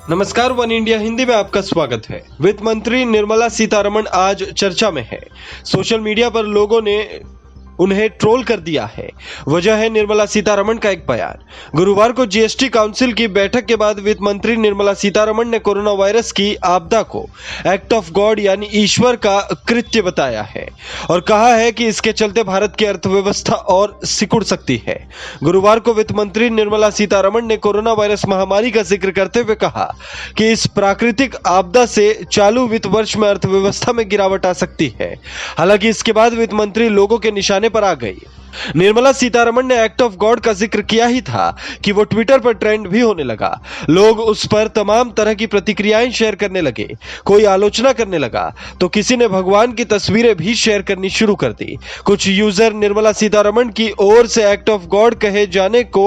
नमस्कार, one India Hindi में आपका स्वागत है। वित्त मंत्री निर्मला सीतारमण आज चर्चा में है। सोशल मीडिया पर लोगों ने उन्हें ट्रोल कर दिया है। वजह है निर्मला सीतारमण का एक बयान। गुरुवार को जीएसटी काउंसिल की बैठक के बाद वित्त मंत्री निर्मला सीतारमण ने कोरोना वायरस की आपदा को एक्ट ऑफ गॉड यानी ईश्वर का कृत्य बताया है और कहा है कि इसके चलते भारत की अर्थव्यवस्था और सिकुड़ सकती है। गुरुवार को वित्त मंत्री निर्मला सीतारमण ने कोरोना वायरस महामारी का जिक्र करते हुए कहा कि इस प्राकृतिक आपदा से चालू वित्त वर्ष में अर्थव्यवस्था में गिरावट आ सकती है। हालांकि इसके बाद वित्त मंत्री लोगों के निशाने पर आ गई। निर्मला सीतारमण ने एक्ट ऑफ गॉड का जिक्र किया ही था कि वो ट्विटर पर ट्रेंड भी होने लगा। लोग उस पर तमाम तरह की प्रतिक्रियाएं शेयर करने लगे। कोई आलोचना करने लगा तो किसी ने भगवान की तस्वीरें भी शेयर करनी शुरू कर दी। कुछ यूजर निर्मला सीतारमण की ओर से एक्ट ऑफ गॉड कहे जाने को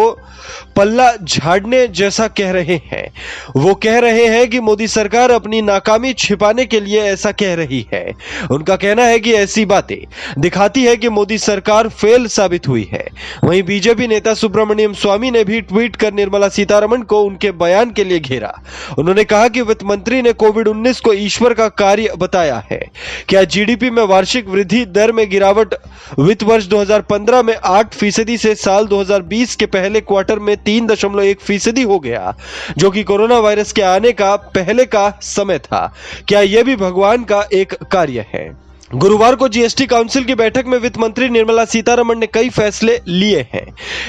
पल्ला झाड़ने जैसा कह रहे हैं। वो कह रहे हैं कि मोदी सरकार अपनी नाकामी छिपाने के लिए ऐसा कह रही है। उनका कहना है कि ऐसी बातें दिखाती है कि मोदी सरकार फेल साबित हुई है। वहीं बीजेपी नेता सुब्रमण्यम स्वामी ने भी ट्वीट कर निर्मला सीतारमण को उनके बयान के लिए घेरा। उन्होंने कहा कि वित्त मंत्री ने कोविड-19 को ईश्वर का कार्य बताया है। क्या जीडीपी में वार्षिक वृद्धि दर में गिरावट वित्त वर्ष 2015 में 8% से साल 2020 के पहले क्वार्टर में 3.1% हो गया, जो कि कोरोना वायरस के आने का पहले का समय था। क्या यह भी भगवान का एक कार्य है? गुरुवार को जीएसटी काउंसिल की बैठक में वित्त मंत्री निर्मला सीतारमण ने कई फैसले लिए हैं।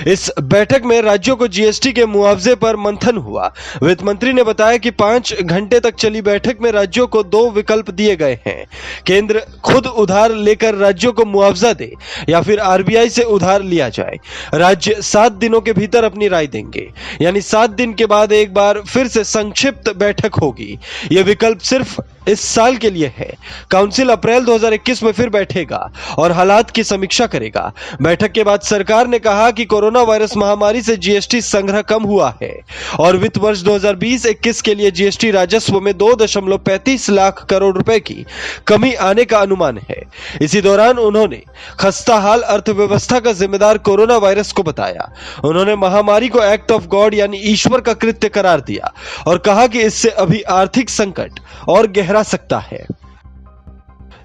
इस बैठक में राज्यों को जीएसटी के मुआवजे पर मंथन हुआ। वित्त मंत्री ने बताया कि 5 घंटे तक चली बैठक में राज्यों को 2 विकल्प दिए गए हैं। केंद्र खुद उधार लेकर राज्यों को मुआवजा दे या फिर आरबीआई से उधार लिया जाए। राज्य 7 दिनों के भीतर अपनी राय देंगे, यानी 7 दिन के बाद एक बार फिर से संक्षिप्त बैठक होगी। यह विकल्प सिर्फ इस साल के लिए है। काउंसिल अप्रैल 2021 में फिर बैठेगा और हालात की समीक्षा करेगा। बैठक के बाद सरकार ने कहा कि कोरोना वायरस महामारी से जीएसटी संग्रह कम हुआ है और वित्त वर्ष 2020-21 के लिए जीएसटी राजस्व में 2.35 लाख करोड़ रुपए की कमी आने का अनुमान है। इसी दौरान उन्होंने खस्ताहाल अर्थव्यवस्था का जिम्मेदार कोरोना वायरस को बताया। उन्होंने महामारी को एक्ट ऑफ गॉड यानी ईश्वर का कृत्य करार दिया और कहा कि इससे अभी आर्थिक संकट और गहरा सकता है।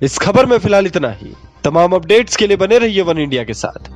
इस खबर में फिलहाल इतना ही। तमाम अपडेट्स के लिए बने रहिए वन इंडिया के साथ।